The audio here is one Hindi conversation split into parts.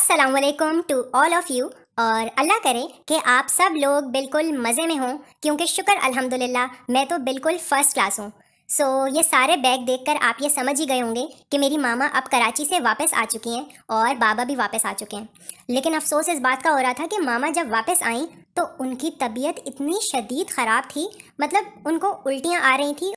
अस्सलाम वालेकुम टू ऑल ऑफ़ यू। और अल्लाह करे कि आप सब लोग बिल्कुल मज़े में हों, क्योंकि शुक्र अल्हम्दुलिल्लाह मैं तो बिल्कुल फ़र्स्ट क्लास हूँ। ये सारे बैग देखकर आप ये समझ ही गए होंगे कि मेरी मामा अब कराची से वापस आ चुकी हैं और बाबा भी वापस आ चुके हैं। लेकिन अफ़सोस इस बात का हो रहा था कि मामा जब वापस आईं तो उनकी तबीयत इतनी शदीद ख़राब थी, मतलब उनको उल्टियाँ आ रही थी,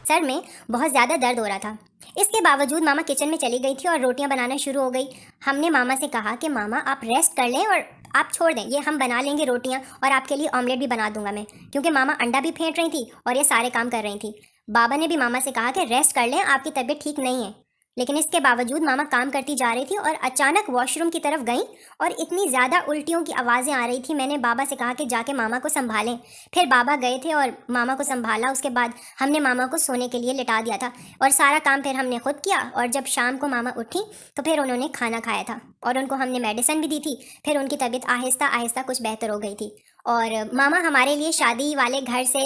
सर में बहुत ज़्यादा दर्द हो रहा था। इसके बावजूद मामा किचन में चली गई थी और रोटियां बनाना शुरू हो गई। हमने मामा से कहा कि मामा आप रेस्ट कर लें और आप छोड़ दें, ये हम बना लेंगे रोटियां, और आपके लिए ऑमलेट भी बना दूंगा मैं, क्योंकि मामा अंडा भी फेंट रही थी और ये सारे काम कर रही थी। बाबा ने भी मामा से कहा कि रेस्ट कर लें, आपकी तबीयत ठीक नहीं है। लेकिन इसके बावजूद मामा काम करती जा रही थी और अचानक वॉशरूम की तरफ गई और इतनी ज़्यादा उल्टियों की आवाज़ें आ रही थी। मैंने बाबा से कहा कि जाके मामा को संभालें। फिर बाबा गए थे और मामा को संभाला। उसके बाद हमने मामा को सोने के लिए लिटा दिया था और सारा काम फिर हमने खुद किया। और जब शाम को मामा उठी तो फिर उन्होंने खाना खाया था और उनको हमने मेडिसिन भी दी थी। फिर उनकी तबीयत आहिस्ता आहिस्ता कुछ बेहतर हो गई थी। और मामा हमारे लिए शादी वाले घर से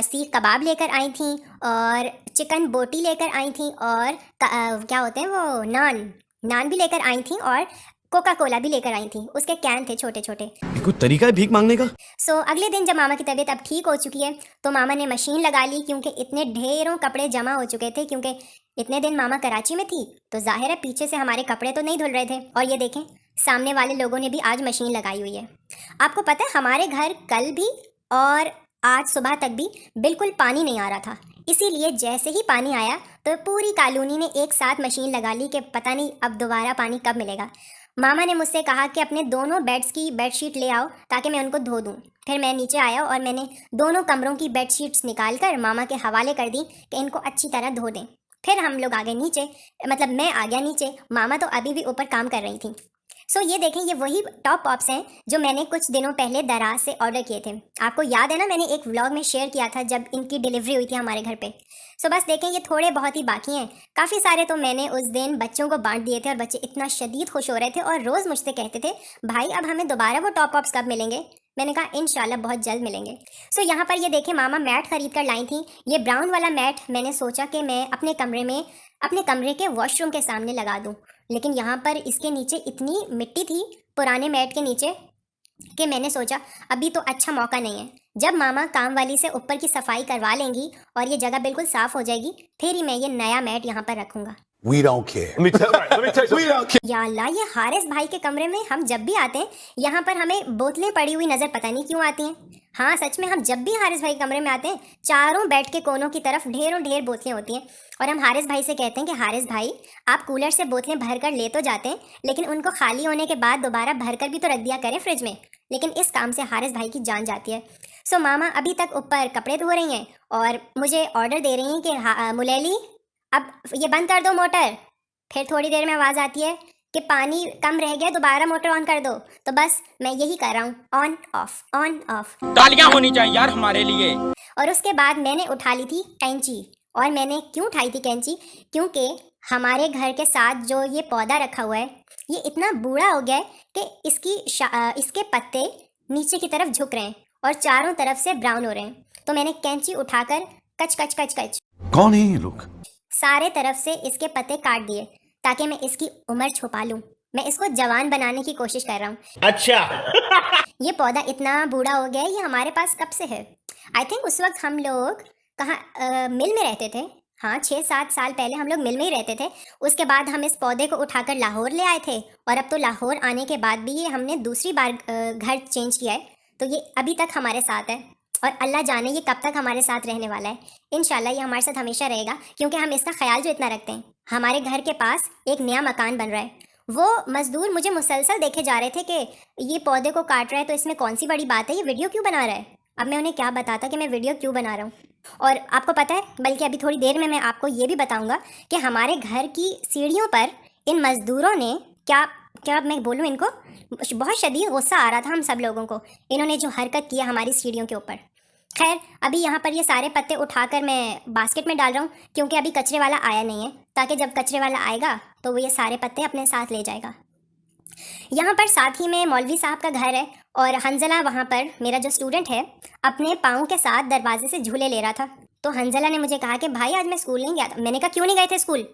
सीख कबाब लेकर आई थी और चिकन बोटी लेकर आई थी और क्या होते हैं वो नान नान भी लेकर आई थी और कोका कोला भी लेकर आई थी। उसके कैन थे छोटे छोटे। कोई तरीका है भीख मांगने का? अगले दिन जब मामा की तबीयत अब ठीक हो चुकी है तो मामा ने मशीन लगा ली, क्योंकि इतने ढेरों कपड़े जमा हो चुके थे। क्योंकि इतने दिन मामा कराची में थी तो जाहिर है पीछे से हमारे कपड़े तो नहीं धुल रहे थे। और ये देखें, सामने वाले लोगों ने भी आज मशीन लगाई हुई है। आपको पता है हमारे घर कल भी और आज सुबह तक भी बिल्कुल पानी नहीं आ रहा था। इसीलिए जैसे ही पानी आया तो पूरी कॉलोनी ने एक साथ मशीन लगा ली कि पता नहीं अब दोबारा पानी कब मिलेगा। मामा ने मुझसे कहा कि अपने दोनों बेड्स की बेडशीट ले आओ ताकि मैं उनको धो दूं। फिर मैं नीचे आया और मैंने दोनों कमरों की बेडशीट्स निकाल कर मामा के हवाले कर दी कि इनको अच्छी तरह धो दें। फिर हम लोग आ गए नीचे, मतलब मैं आ गया नीचे, मामा तो अभी भी ऊपर काम कर रही थी। ये देखें, ये वही टॉप पॉप्स हैं जो मैंने कुछ दिनों पहले दराज से ऑर्डर किए थे। आपको याद है ना, मैंने एक व्लॉग में शेयर किया था जब इनकी डिलीवरी हुई थी हमारे घर पे। बस देखें, ये थोड़े बहुत ही बाकी हैं। काफ़ी सारे तो मैंने उस दिन बच्चों को बांट दिए थे और बच्चे इतना शदीद खुश हो रहे थे और रोज़ मुझसे कहते थे भाई अब हमें दोबारा वो टॉप पॉप्स कब मिलेंगे। मैंने कहा इंशाल्लाह बहुत जल्द मिलेंगे। यहाँ पर ये देखें, मामा मैट खरीद कर लाई थी। ये ब्राउन वाला मैट मैंने सोचा कि मैं अपने कमरे के वॉशरूम के सामने लगा दूं। लेकिन यहाँ पर इसके नीचे इतनी मिट्टी थी पुराने मैट के नीचे कि मैंने सोचा अभी तो अच्छा मौका नहीं है। जब मामा काम वाली से ऊपर की सफाई करवा लेंगी और ये जगह बिल्कुल साफ हो जाएगी फिर ही मैं ये नया मैट यहाँ पर रखूंगा। We don't care. Let me tell you, we don't care. या अल्लाह, ये हारिस भाई के कमरे में हम जब भी आते हैं यहाँ पर हमें बोतलें पड़ी हुई नजर पता नहीं क्यों आती हैं। हाँ सच में, हम जब भी हारिस भाई के कमरे में आते हैं चारों बेड के कोनों की तरफ ढेरों ढेर बोतलें होती हैं। और हम हारिस भाई से कहते हैं कि हारिस भाई आप कूलर से बोतलें भर कर ले तो जाते हैं, लेकिन उनको खाली होने के बाद दोबारा भर कर भी तो रख दिया करें फ्रिज में। लेकिन इस काम से हारिस भाई की जान जाती है। मामा अभी तक ऊपर कपड़े धो रही हैं और मुझे ऑर्डर दे रही हैं कि मुलेली अब ये बंद कर दो मोटर। फिर थोड़ी देर में आवाज़ आती है कि पानी कम रह गया, दोबारा मोटर ऑन कर दो। तो बस मैं यही कर रहा हूँ, ऑन ऑफ। तालियां होनी चाहिए यार हमारे लिए। और उसके बाद मैंने उठा ली थी कैंची। और मैंने क्यों उठाई थी कैंची, क्योंकि हमारे घर के साथ जो ये पौधा रखा हुआ है ये इतना बूढ़ा हो गया है कि इसके पत्ते नीचे की तरफ झुक रहे हैं और चारों तरफ से ब्राउन हो रहे हैं। तो मैंने कैंची उठाकर कच कच कच कच कौन है ये लोग? सारे तरफ से इसके पत्ते काट दिए ताकि मैं इसकी उम्र छुपा लूं। मैं इसको जवान बनाने की कोशिश कर रहा हूँ। अच्छा ये पौधा इतना बूढ़ा हो गया है, ये हमारे पास कब से है? आई थिंक उस वक्त हम लोग कहाँ मिल में रहते थे। हाँ 6-7 साल पहले हम लोग मिल में ही रहते थे। उसके बाद हम इस पौधे को उठाकर लाहौर ले आए थे और अब तो लाहौर आने के बाद भी ये हमने दूसरी बार घर चेंज किया है। तो ये अभी तक हमारे साथ है और अल्लाह जाने ये कब तक हमारे साथ रहने वाला है। इंशाल्लाह ये हमारे साथ हमेशा रहेगा, क्योंकि हम इसका ख्याल जो इतना रखते हैं। हमारे घर के पास एक नया मकान बन रहा है। वो मज़दूर मुझे मुसलसल देखे जा रहे थे कि ये पौधे को काट रहा है तो इसमें कौन सी बड़ी बात है, ये वीडियो क्यों बना रहा है। अब मैं उन्हें क्या बताता कि मैं वीडियो क्यों बना रहा हूँ। और आपको पता है, बल्कि अभी थोड़ी देर में मैं आपको ये भी बताऊँगा कि हमारे घर की सीढ़ियों पर इन मज़दूरों ने क्या मैं बोलूँ, इनको बहुत शदीद गुस्सा आ रहा था हम सब लोगों को। इन्होंने जो हरकत किया हमारी सीढ़ियों के ऊपर। खैर अभी यहाँ पर ये सारे पत्ते उठाकर मैं बास्केट में डाल रहा हूँ, क्योंकि अभी कचरे वाला आया नहीं है, ताकि जब कचरे वाला आएगा तो वो ये सारे पत्ते अपने साथ ले जाएगा। यहाँ पर साथ ही में मौलवी साहब का घर है और हंजला वहाँ पर मेरा जो स्टूडेंट है अपने पाँव के साथ दरवाजे से झूले ले रहा था। तो हंजला ने मुझे कहा कि भाई आज मैं स्कूल नहीं गया था। मैंने कहा क्यों नहीं गए थे स्कूल?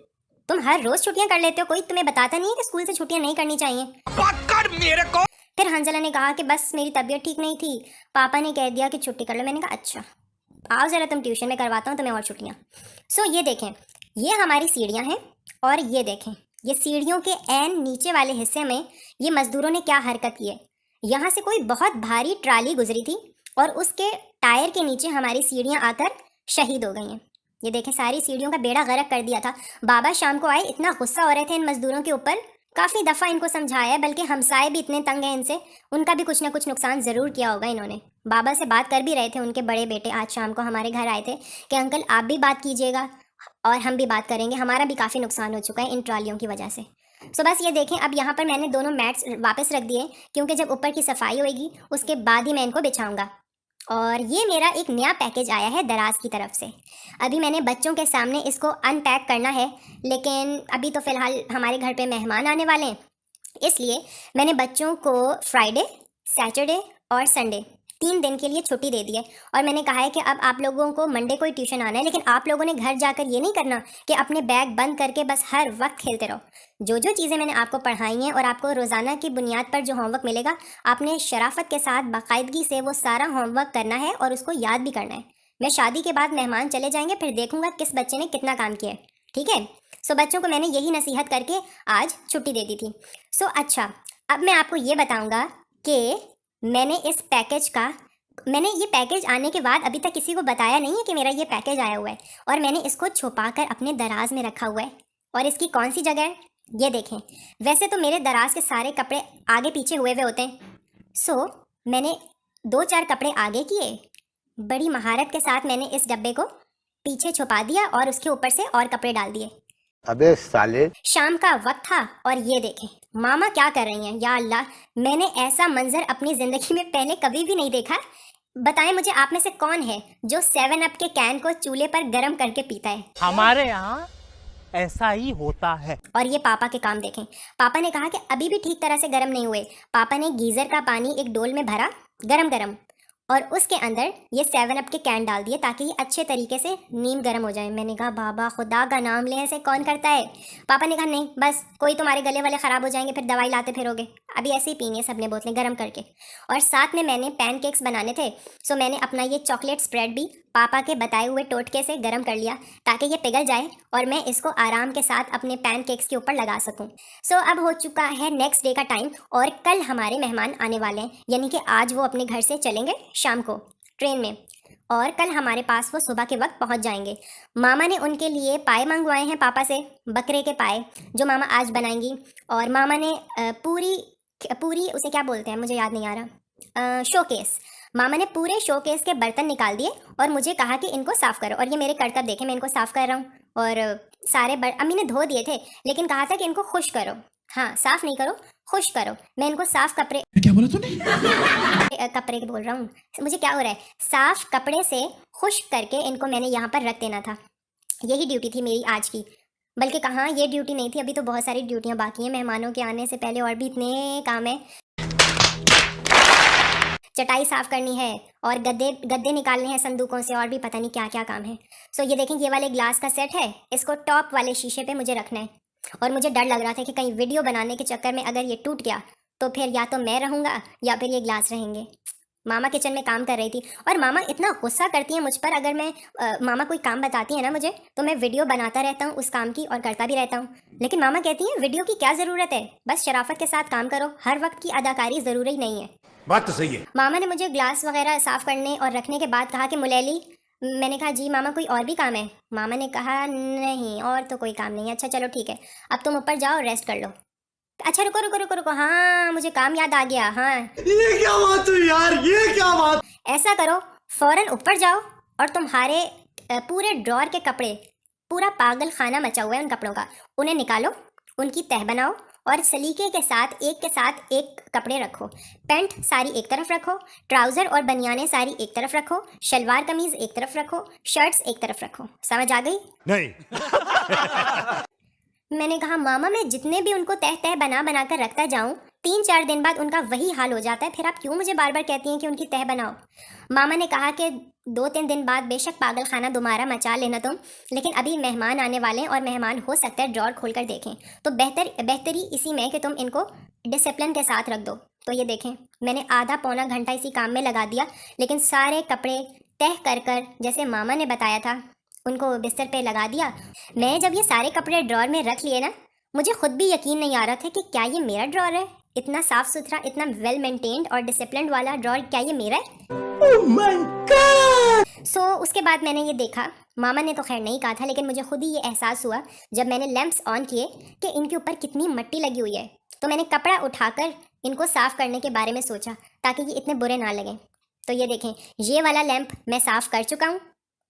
तुम हर रोज छुट्टियां कर लेते हो, कोई तुम्हें बताता नहीं है कि स्कूल से छुट्टियां नहीं करनी चाहिए। पकड़ मेरे को। फिर हंजला ने कहा कि बस मेरी तबीयत ठीक नहीं थी, पापा ने कह दिया कि छुट्टी कर लो। मैंने कहा अच्छा आओ ज़रा तुम ट्यूशन में करवाता हूँ तुम्हें और छुट्टियाँ। सो ये देखें, ये हमारी सीढ़ियाँ हैं और ये देखें, ये सीढ़ियों के ऐन नीचे वाले हिस्से में ये मज़दूरों ने क्या हरकत की है। यहाँ से कोई बहुत भारी ट्राली गुजरी थी और उसके टायर के नीचे हमारी सीढ़ियाँ आकर शहीद हो गई हैं। ये देखें, सारी सीढ़ियों का बेड़ा गर्क कर दिया था। बाबा शाम को आए, इतना गुस्सा हो रहे थे इन मज़दूरों के ऊपर, काफ़ी दफ़ा इनको समझाया है, बल्कि हमसाए भी इतने तंग हैं इनसे, उनका भी कुछ ना कुछ नुकसान ज़रूर किया होगा इन्होंने। बाबा से बात कर भी रहे थे, उनके बड़े बेटे आज शाम को हमारे घर आए थे कि अंकल आप भी बात कीजिएगा और हम भी बात करेंगे, हमारा भी काफ़ी नुकसान हो चुका है इन ट्रालियों की वजह से। सो बस ये देखें, अब यहाँ पर मैंने दोनों मैट्स वापस रख दिए क्योंकि जब ऊपर की सफाई होगी उसके बाद ही मैं इनको बिछाऊँगा। और ये मेरा एक नया पैकेज आया है दराज की तरफ से। अभी मैंने बच्चों के सामने इसको अनपैक करना है, लेकिन अभी तो फ़िलहाल हमारे घर पे मेहमान आने वाले हैं, इसलिए मैंने बच्चों को फ्राइडे, सैटरडे और संडे 3 दिन के लिए छुट्टी दे दी है। और मैंने कहा है कि अब आप लोगों को मंडे को ही ट्यूशन आना है, लेकिन आप लोगों ने घर जाकर ये नहीं करना कि अपने बैग बंद करके बस हर वक्त खेलते रहो। जो जो चीज़ें मैंने आपको पढ़ाई हैं और आपको रोज़ाना की बुनियाद पर जो होमवर्क मिलेगा, आपने शराफत के साथ बाकायदगी से वो सारा होमवर्क करना है और उसको याद भी करना है। मैं शादी के बाद मेहमान चले जाएंगे, फिर देखूंगा किस बच्चे ने कितना काम किया है, ठीक है। सो बच्चों को मैंने यही नसीहत करके आज छुट्टी दे दी थी। सो अच्छा, अब मैं आपको ये बताऊंगा कि मैंने ये पैकेज आने के बाद अभी तक किसी को बताया नहीं है कि मेरा ये पैकेज आया हुआ है, और मैंने इसको छुपा कर अपने दराज में रखा हुआ है। और इसकी कौन सी जगह है ये देखें। वैसे तो मेरे दराज के सारे कपड़े आगे पीछे हुए होते हैं, सो मैंने 2-4 कपड़े आगे किए, बड़ी महारत के साथ मैंने इस डब्बे को पीछे छुपा दिया और उसके ऊपर से और कपड़े डाल दिए। अबे साले। शाम का वक्त था और ये देखें मामा क्या कर रही हैं। या अल्लाह, मैंने ऐसा मंजर अपनी ज़िंदगी में पहले कभी भी नहीं देखा। बताएं मुझे, आप में से कौन है जो 7 अप के कैन को चूल्हे पर गर्म करके पीता है? हमारे यहाँ ऐसा ही होता है। और ये पापा के काम देखें। पापा ने कहा कि अभी भी ठीक तरह से गर्म नहीं हुए। पापा ने गीज़र का पानी एक डोल में भरा गरम गरम, और उसके अंदर ये 7 अप के कैन डाल दिए ताकि ये अच्छे तरीके से नीम गर्म हो जाए। मैंने कहा बाबा खुदा का नाम ले, ऐसे कौन करता है? पापा ने कहा नहीं, बस कोई तुम्हारे गले वाले ख़राब हो जाएंगे, फिर दवाई लाते फिरोगे, अभी ऐसे ही पीएंगे सब ने बोतलें गर्म करके। और साथ में मैंने पैनकेक्स बनाने थे, सो मैंने अपना ये चॉकलेट स्प्रेड भी पापा के बताए हुए टोटके से गर्म कर लिया ताकि ये पिघल जाए और मैं इसको आराम के साथ अपने पैनकेक्स के ऊपर लगा सकूं। सो अब हो चुका है नेक्स्ट डे का टाइम और कल हमारे मेहमान आने वाले हैं, यानी कि आज वो अपने घर से चलेंगे शाम को ट्रेन में, और कल हमारे पास वो सुबह के वक्त पहुंच जाएंगे। मामा ने उनके लिए पाए मंगवाए हैं पापा से, बकरे के पाए जो मामा आज बनाएंगी। और मामा ने पूरी उसे क्या बोलते हैं मुझे याद नहीं आ रहा, शोकेस, मामा ने पूरे शोकेस के बर्तन निकाल दिए और मुझे कहा कि इनको साफ़ करो। और ये मेरे करतब देखें, मैं इनको साफ़ कर रहा हूँ। और सारे अम्मी ने धो दिए थे लेकिन कहा था कि इनको खुश करो, हाँ साफ़ नहीं करो खुश करो। मैं इनको साफ़ कपड़े, क्या बोला तूने? कपड़े बोल रहा हूँ, मुझे क्या हो रहा है, साफ़ कपड़े से खुश करके इनको मैंने यहाँ पर रख देना था। यही ड्यूटी थी मेरी आज की, बल्कि कहाँ ये ड्यूटी नहीं थी, अभी तो बहुत सारी ड्यूटियाँ बाकी हैं मेहमानों के आने से पहले, और भी इतने काम है। चटाई साफ़ करनी है और गद्दे निकालने हैं संदूकों से, और भी पता नहीं क्या क्या काम है। सो ये देखें, ये वाले ग्लास का सेट है, इसको टॉप वाले शीशे पे मुझे रखना है। और मुझे डर लग रहा था कि कहीं वीडियो बनाने के चक्कर में अगर ये टूट गया तो फिर या तो मैं रहूँगा या फिर ये ग्लास रहेंगे। मामा किचन में काम कर रही थी और मामा इतना गुस्सा करती है मुझ पर, अगर मैं मामा कोई काम बताती है ना मुझे, तो मैं वीडियो बनाता रहता हूँ उस काम की और करता भी रहता हूँ। लेकिन मामा कहती हैं वीडियो की क्या ज़रूरत है, बस शराफत के साथ काम करो, हर वक्त की अदाकारी ज़रूरी नहीं है। बात तो सही है। मामा ने मुझे ग्लास वगैरह साफ़ करने और रखने के बाद कहा कि मुलैली, मैंने कहा जी मामा कोई और भी काम है? मामा ने कहा नहीं और तो कोई काम नहीं है। अच्छा चलो ठीक है, अब तुम ऊपर जाओ रेस्ट कर लो। अच्छा रुको रुको रुको रुको, हाँ मुझे काम याद आ गया। हाँ ये क्या बात हुई यार, ये क्या बात? ऐसा करो, फौरन ऊपर जाओ और तुम्हारे पूरे ड्रॉर के कपड़े, पूरा पागल खाना मचा हुआ है उन कपड़ों का, उन्हें निकालो, उनकी तह बनाओ और सलीके के साथ एक कपड़े रखो। पैंट सारी एक तरफ रखो, ट्राउज़र और बनियानें सारी एक तरफ रखो, शलवार कमीज़ एक तरफ रखो, शर्ट्स एक तरफ रखो। समझ आ गई? नहीं। मैंने कहा मामा मैं जितने भी उनको तह तह बना कर रखता जाऊं 3-4 दिन बाद उनका वही हाल हो जाता है। फिर आप क्यों मुझे बार बार कहती हैं कि उनकी तह बनाओ? मामा ने कहा कि 2-3 दिन बाद बेशक पागल खाना दोबारा मचा लेना तुम, लेकिन अभी मेहमान आने वाले हैं और मेहमान हो सकता है ड्रॉर खोल कर देखें, तो बेहतरी इसी में कि तुम इनको डिसिप्लिन के साथ रख दो। तो ये देखें, मैंने आधा पौना घंटा इसी काम में लगा दिया, लेकिन सारे कपड़े तह कर जैसे मामा ने बताया था उनको बिस्तर पे लगा दिया। मैं जब ये सारे कपड़े ड्रॉर में रख लिए ना, मुझे खुद भी यकीन नहीं आ रहा था कि क्या ये मेरा ड्रॉर है। इतना साफ सुथरा, इतना वेल मेंटेन्ड और डिसिप्लिन वाला ड्रॉर क्या ये मेरा है? सो उसके बाद मैंने ये देखा, मामा ने तो खैर नहीं कहा था, लेकिन मुझे खुद ही ये एहसास हुआ जब मैंने लैंप्स ऑन किए कि इनके ऊपर कितनी मिट्टी लगी हुई है। तो मैंने कपड़ा उठाकर इनको साफ करने के बारे में सोचा ताकि ये इतने बुरे ना लगें। तो ये देखें, ये वाला लैंप मैं साफ कर चुका हूँ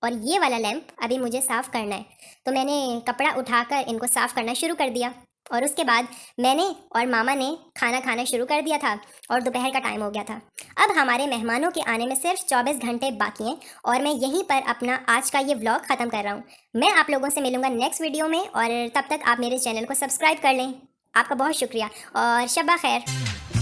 और ये वाला लैंप अभी मुझे साफ करना है। तो मैंने कपड़ा उठाकर इनको साफ करना शुरू कर दिया और उसके बाद मैंने और मामा ने खाना खाना शुरू कर दिया था और दोपहर का टाइम हो गया था। अब हमारे मेहमानों के आने में सिर्फ 24 घंटे बाकी हैं और मैं यहीं पर अपना आज का ये व्लॉग ख़त्म कर रहा हूँ। मैं आप लोगों से मिलूँगा नेक्स्ट वीडियो में और तब तक आप मेरे चैनल को सब्सक्राइब कर लें। आपका बहुत शुक्रिया और शब्बा खैर।